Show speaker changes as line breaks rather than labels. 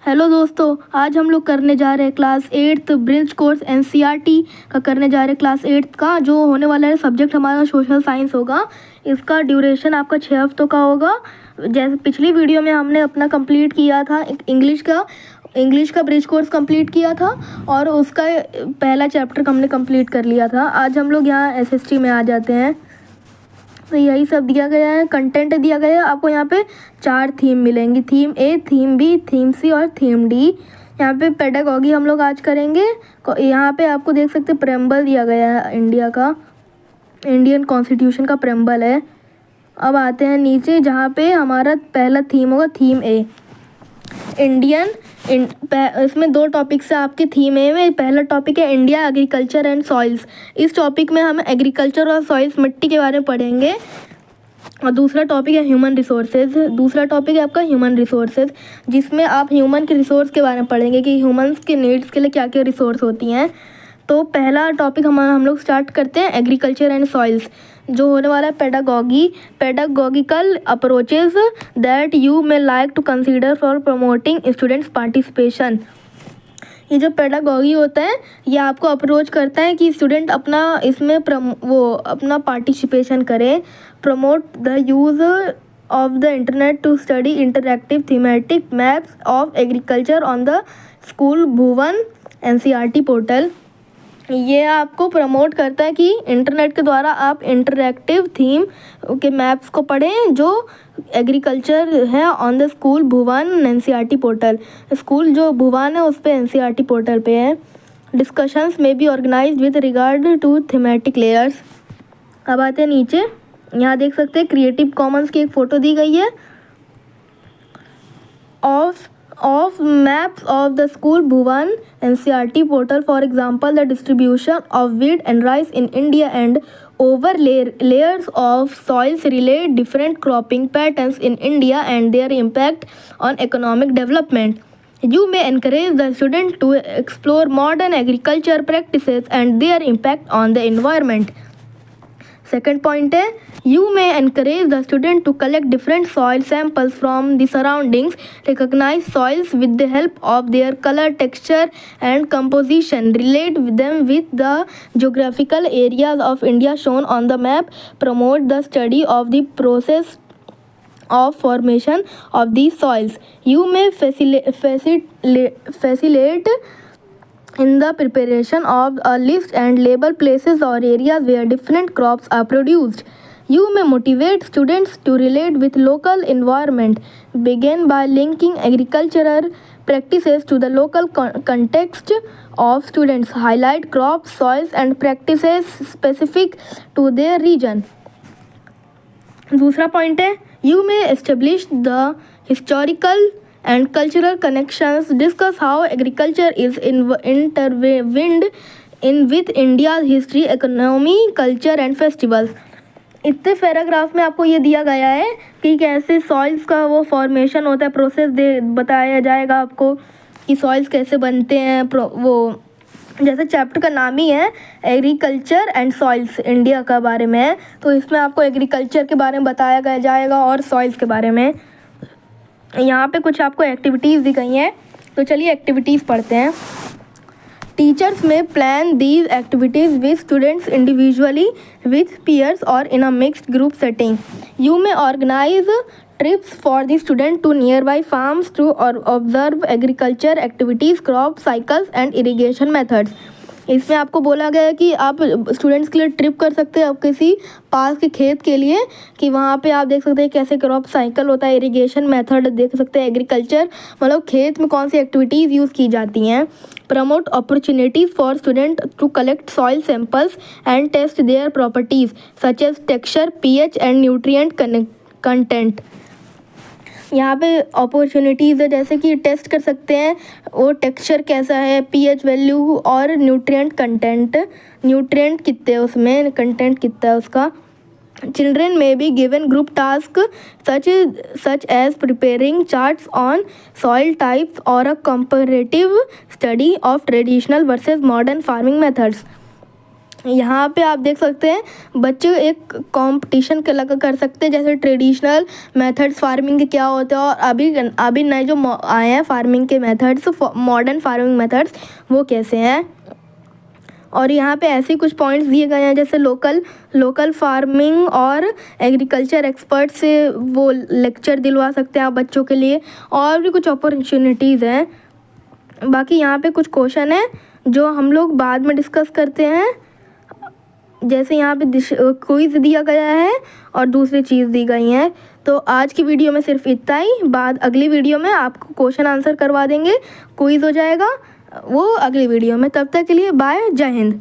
Hello दोस्तों, आज हम लोग करने जा रहे हैं class 8th bridge course NCERT का करने जा रहे हैं क्लास 8th का। जो होने वाला है सब्जेक्ट हमारा सोशल साइंस होगा। इसका ड्यूरेशन आपका 6 हफ्तों का होगा। जैसे पिछली वीडियो में हमने अपना कंप्लीट किया था इंग्लिश का ब्रिज कोर्स कंप्लीट किया था और उसका पहला चैप्टर हमने कंप्लीट कर लिया था। आज हम लोग यहाँ एसएसटी में आ जाते हैं। तो यही सब दिया गया है, कंटेंट दिया गया है। आपको यहाँ पे 4 थीम मिलेंगी, थीम ए, थीम बी, थीम सी और थीम डी। यहाँ पे पेडागॉगी हम लोग आज करेंगे। यहाँ पे आपको देख सकते हैं प्रेम्बल दिया गया है इंडिया का, इंडियन कॉन्स्टिट्यूशन का प्रेम्बल है। अब आते हैं नीचे जहाँ पे हमारा पहला थीम होगा, थीम ए इसमें 2 टॉपिक से आपके थीम ए में पहला टॉपिक है इंडिया एग्रीकल्चर एंड सॉइल्स। इस टॉपिक में हम एग्रीकल्चर और सॉइल्स मिट्टी के बारे में पढ़ेंगे। और दूसरा टॉपिक है ह्यूमन रिसोर्सेज। दूसरा टॉपिक है आपका ह्यूमन रिसोर्सेज, जिसमें आप ह्यूमन के रिसोर्स के बारे में पढ़ेंगे कि ह्यूमंस के नीड्स के लिए क्या क्या रिसोर्स होती हैं। तो पहला टॉपिक हम लोग स्टार्ट करते हैं एग्रीकल्चर एंड सॉइल्स, जो होने वाला है pedagogical approaches that you may like to consider for promoting students participation. ये जो पेडागॉगी होता है ये आपको अप्रोच करता है कि स्टूडेंट अपना इसमें अपना पार्टिसिपेशन करें। Promote the use of the internet to study interactive thematic maps of agriculture on the school Bhuvan NCERT portal. ये आपको प्रमोट करता है कि इंटरनेट के द्वारा आप इंटरैक्टिव थीम के मैप्स को पढ़ें जो एग्रीकल्चर है on the school Bhuvan NCERT portal. School जो भुवन है उस पर एनसीईआरटी पोर्टल पे है। डिस्कशंस में be organised with regard to thematic layers. अब आते हैं नीचे, यहाँ देख सकते हैं क्रिएटिव कॉमन्स की एक फ़ोटो दी गई है of maps of the school Bhuvan NCERT portal. For example, the distribution of wheat and rice in India and layers of soils relate different cropping patterns in India and their impact on economic development. You may encourage the student to explore modern agriculture practices and their impact on the environment. Second point है, you may encourage the student to collect different soil samples from the surroundings, recognize soils with the help of their color, texture and composition, relate them with the geographical areas of India shown on the map, promote the study of the process of formation of these soils. You may facilitate in the preparation of a list and label places or areas where different crops are produced. You may motivate students to relate with local environment. Begin by linking agricultural practices to the local context of students. Highlight crops, soils and practices specific to their region. दूसरा point है, you may establish the historical and cultural connections. Discuss how agriculture is intertwined in with India's history, economy, culture and festivals. इतने paragraph में आपको ये दिया गया है कि कैसे सॉइल्स का वो फॉर्मेशन होता है, प्रोसेस बताया जाएगा आपको कि सॉइल्स कैसे बनते हैं। वो जैसे चैप्टर का नाम ही है एग्रीकल्चर एंड सॉइल्स, इंडिया का बारे में है, तो इसमें आपको एग्रीकल्चर के बारे में बताया जाएगा और सॉइल्स के बारे में। यहाँ पे कुछ आपको एक्टिविटीज़ दी गई हैं, तो चलिए एक्टिविटीज़ पढ़ते हैं। Teachers may plan these activities with students individually, with peers और in a mixed group setting. You may organise trips for the student to nearby farms to observe agriculture activities, crop cycles and irrigation methods. इसमें आपको बोला गया है कि आप students के लिए ट्रिप कर सकते हैं आप किसी पास के खेत के लिए, कि वहाँ पे आप देख सकते हैं कैसे क्रॉप साइकिल होता है, इरिगेशन मेथड देख सकते हैं, एग्रीकल्चर मतलब खेत में कौन सी एक्टिविटीज़ यूज़ की जाती हैं। Promote opportunities for student to collect soil samples and test their properties such as texture, pH and nutrient content. यहाँ पे अपॉर्चुनिटीज़ है, जैसे कि टेस्ट कर सकते हैं वो टेक्सचर कैसा है, pH वैल्यू और न्यूट्रिएंट कंटेंट, न्यूट्रिएंट कितने हैं उसमें, कंटेंट कितना है उसका। Children may be given group tasks such as preparing charts on soil types or a comparative study of traditional versus modern farming methods. यहाँ पे आप देख सकते हैं बच्चे एक कंपटीशन कर सकते हैं, जैसे ट्रेडिशनल मेथड्स फार्मिंग के क्या होते हैं और अभी नए जो आए हैं फार्मिंग के मेथड्स, मॉडर्न फार्मिंग मेथड्स, वो कैसे हैं। और यहाँ पे ऐसे कुछ पॉइंट्स दिए गए हैं, जैसे लोकल फार्मिंग और एग्रीकल्चर एक्सपर्ट से वो लेक्चर दिलवा सकते हैं आप बच्चों के लिए, और भी कुछ अपॉर्चुनिटीज़ हैं। बाकी यहाँ पे कुछ क्वेश्चन है जो हम लोग बाद में डिस्कस करते हैं, जैसे यहाँ पे क्विज दिया गया है और दूसरी चीज़ दी गई हैं। तो आज की वीडियो में सिर्फ इतना ही, बाद अगली वीडियो में आपको क्वेश्चन आंसर करवा देंगे, क्विज हो जाएगा वो अगली वीडियो में। तब तक के लिए बाय, जय हिंद।